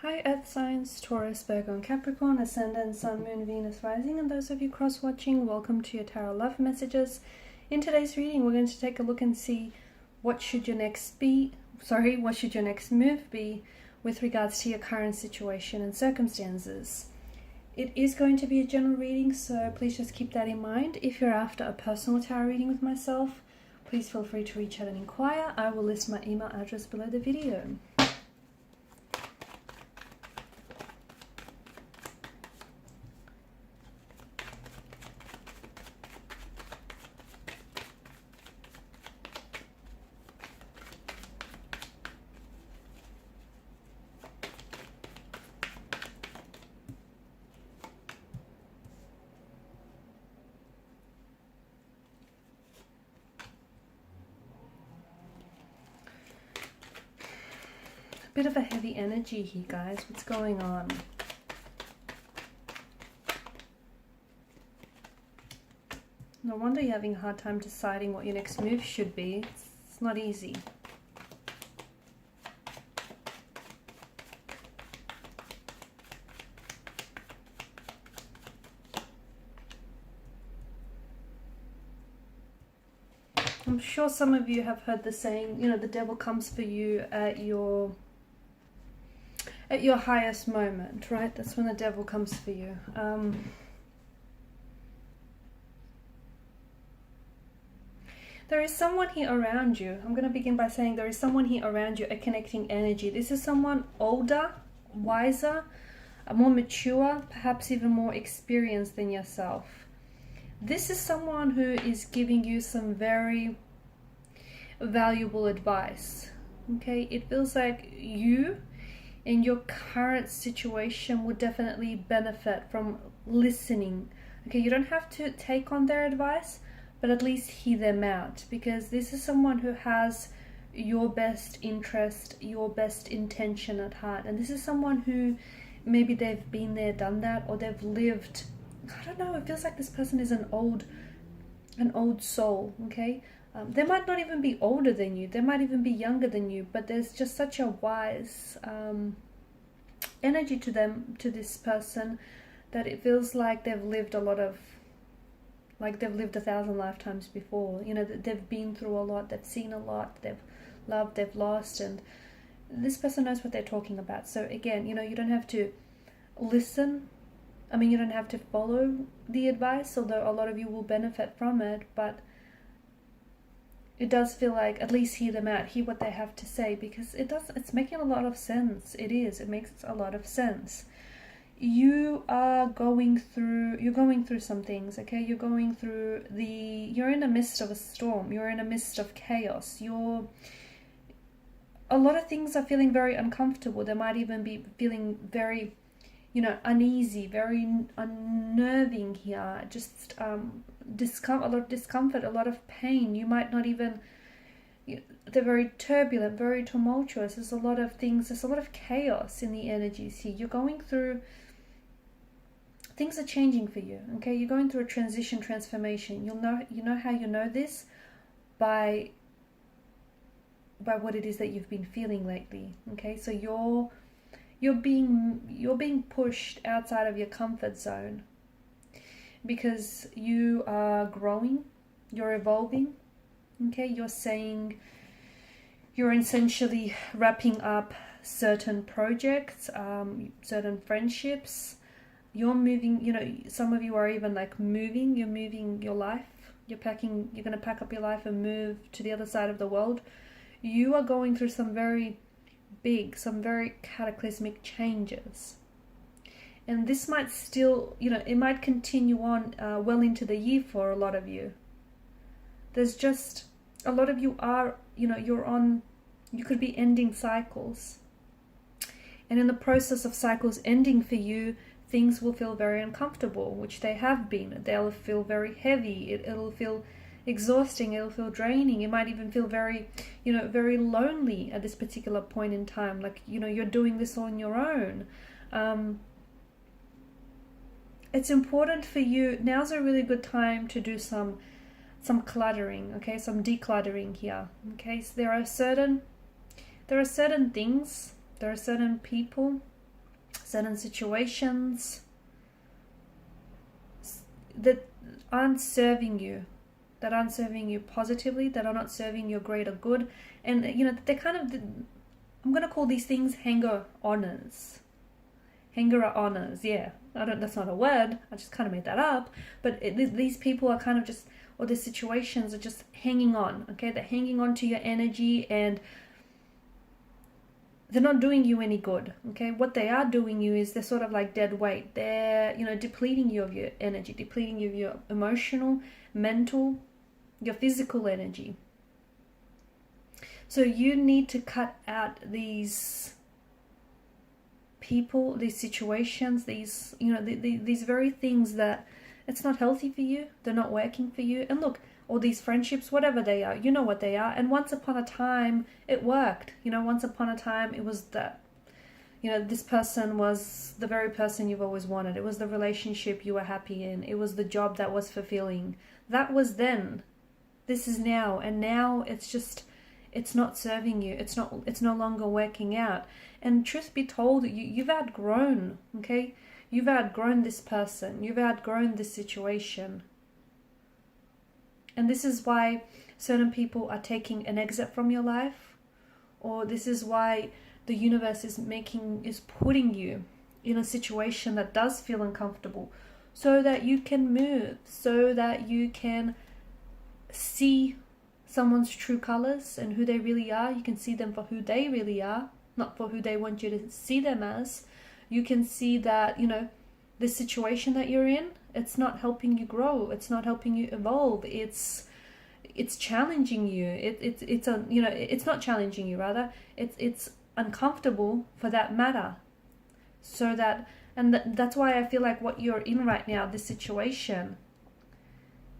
Hi Earth signs, Taurus, Virgo and Capricorn, Ascendant, Sun, Moon, Venus, Rising, and those of you cross-watching, welcome to your Tarot Love Messages. In today's reading, we're going to take a look and see what should your next move be with regards to your current situation and circumstances. It is going to be a general reading, so please just keep that in mind. If you're after a personal tarot reading with myself, please feel free to reach out and inquire. I will list my email address below the video. Bit of a heavy energy here, guys. What's going on? No wonder you're having a hard time deciding what your next move should be. It's not easy. I'm sure some of you have heard the saying, you know, the devil comes for you at your highest moment, right? That's when the devil comes for you. There is someone here around you. I'm going to begin by saying there is someone here around you, a connecting energy. This is someone older, wiser, more mature, perhaps even more experienced than yourself. This is someone who is giving you some very valuable advice. Okay, it feels like you in your current situation would definitely benefit from listening. Okay, you don't have to take on their advice, but at least hear them out, because this is someone who has your best interest, your best intention at heart. And this is someone who maybe they've been there, done that, or they've lived, I don't know, it feels like this person is an old soul, okay? They might not even be older than you, they might even be younger than you, but there's just such a wise energy to them, to this person, that it feels like they've lived a lot of, like they've lived 1,000 lifetimes before. You know, they've been through a lot, they've seen a lot, they've loved, they've lost, and this person knows what they're talking about. So again, you know, you don't have to listen. I mean, you don't have to follow the advice, although a lot of you will benefit from it, but it does feel like at least hear them out, hear what they have to say, because it's making a lot of sense. It makes a lot of sense. You're going through some things, okay? You're in the midst of a storm, you're in the midst of chaos, a lot of things are feeling very uncomfortable. They might even be feeling very, you know, uneasy, very unnerving here, just a lot of discomfort, a lot of pain. You might not even, they're very turbulent, very tumultuous. There's a lot of things, there's a lot of chaos in the energies here. You're going through, things are changing for you, okay? You're going through a transformation. You know how you know this? By what it is that you've been feeling lately, okay? So you're being pushed outside of your comfort zone, because you are growing, you're evolving, okay? You're essentially wrapping up certain projects, certain friendships. You're moving, you know, some of you are even like moving, you're moving your life, you're going to pack up your life and move to the other side of the world. You are going through some very big, some very cataclysmic changes. And this might still, you know, it might continue on well into the year for a lot of you. There's just, a lot of you are, you know, you could be ending cycles. And in the process of cycles ending for you, things will feel very uncomfortable, which they have been. They'll feel very heavy. It'll feel exhausting. It'll feel draining. You might even feel very, you know, very lonely at this particular point in time. Like, you know, you're doing this on your own. It's important for you. Now's a really good time to do some cluttering, okay? Some decluttering here, okay? So there are certain things, there are certain people, certain situations that aren't serving you, positively, that are not serving your greater good. And they're kind of, I'm going to call these things hanger-oners. Hanger-oners, yeah. That's not a word, I just kind of made that up. But these people are kind of just, or the situations are just hanging on, okay? They're hanging on to your energy, and they're not doing you any good, okay? What they are doing you is they're sort of like dead weight. They're, depleting you of your energy, depleting you of your emotional, mental, your physical energy. So you need to cut out these people, these situations, these, these very things that it's not healthy for you. They're not working for you. And look, all these friendships, whatever they are, you know what they are. And once upon a time, it worked. Once upon a time, it was that, this person was the very person you've always wanted. It was the relationship you were happy in. It was the job that was fulfilling. That was then. This is now. And now it's just, it's not serving you. It's no longer working out. And truth be told, you've outgrown, okay? You've outgrown this person. You've outgrown this situation. And this is why certain people are taking an exit from your life, or this is why the universe is putting you in a situation that does feel uncomfortable, so that you can move, so that you can see someone's true colors and who they really are. You can see them for who they really are, not for who they want you to see them as. You can see that, the situation that you're in, it's not helping you grow. It's not helping you evolve. It's challenging you. It's not challenging you, rather. It's uncomfortable for that matter. So that, and that's why I feel like what you're in right now, this situation,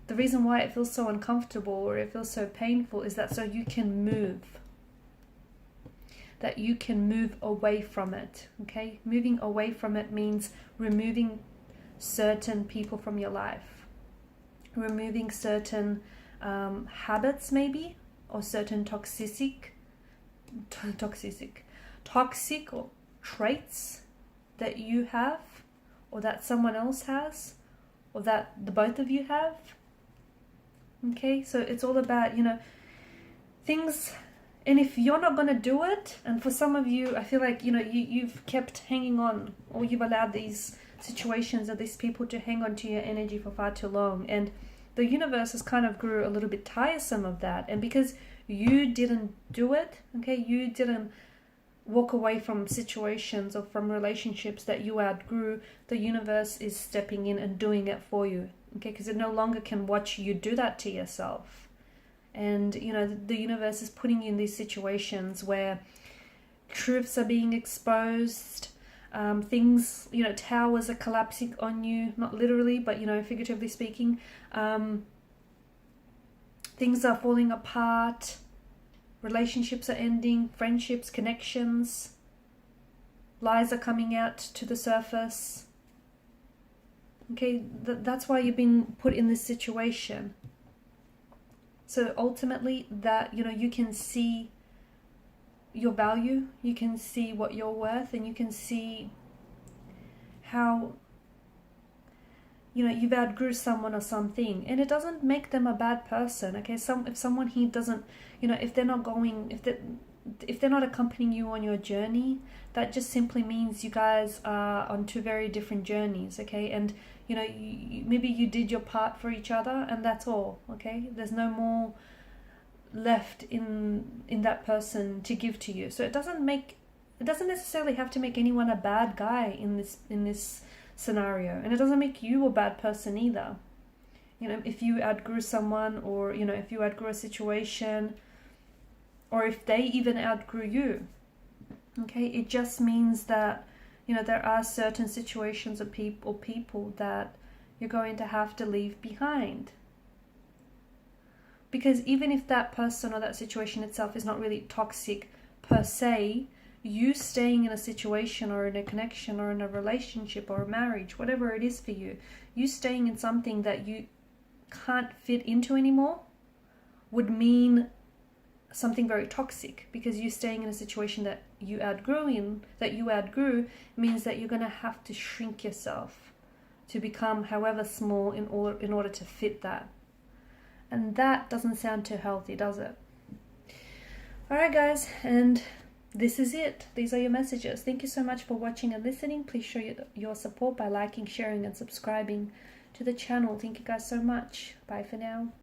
the reason why it feels so uncomfortable or it feels so painful is that so you can move. That you can move away from it, okay? Moving away from it means removing certain people from your life, removing certain habits maybe, or certain toxic or traits that you have, or that someone else has, or that the both of you have. Okay, so it's all about, things. And if you're not going to do it, and for some of you, I feel like, you've kept hanging on, or you've allowed these situations or these people to hang on to your energy for far too long. And the universe has kind of grew a little bit tiresome of that. And because you didn't do it, okay, you didn't walk away from situations or from relationships that you outgrew, the universe is stepping in and doing it for you, okay, because it no longer can watch you do that to yourself. And, the universe is putting you in these situations where truths are being exposed, things, towers are collapsing on you, not literally, but, figuratively speaking. Things are falling apart, relationships are ending, friendships, connections, lies are coming out to the surface. Okay, that's why you've been put in this situation. So ultimately that, you can see your value, you can see what you're worth, and you can see how, you've outgrew someone or something. And it doesn't make them a bad person, okay? If someone here doesn't, if they're not accompanying you on your journey, that just simply means you guys are on two very different journeys, okay? And maybe you did your part for each other, and that's all, okay? There's no more left in that person to give to you. So it doesn't necessarily have to make anyone a bad guy in this scenario, and it doesn't make you a bad person either. If you outgrew someone, or if you outgrew a situation, or if they even outgrew you, okay, it just means that there are certain situations or people that you're going to have to leave behind. Because even if that person or that situation itself is not really toxic per se, you staying in a situation or in a connection or in a relationship or a marriage, whatever it is for you, you staying in something that you can't fit into anymore would mean something very toxic, because you staying in a situation that you outgrew means that you're going to have to shrink yourself to become however small in order to fit that. And that doesn't sound too healthy, does it? Alright guys, and this is it. These are your messages. Thank you so much for watching and listening. Please show your support by liking, sharing and subscribing to the channel. Thank you guys so much. Bye for now.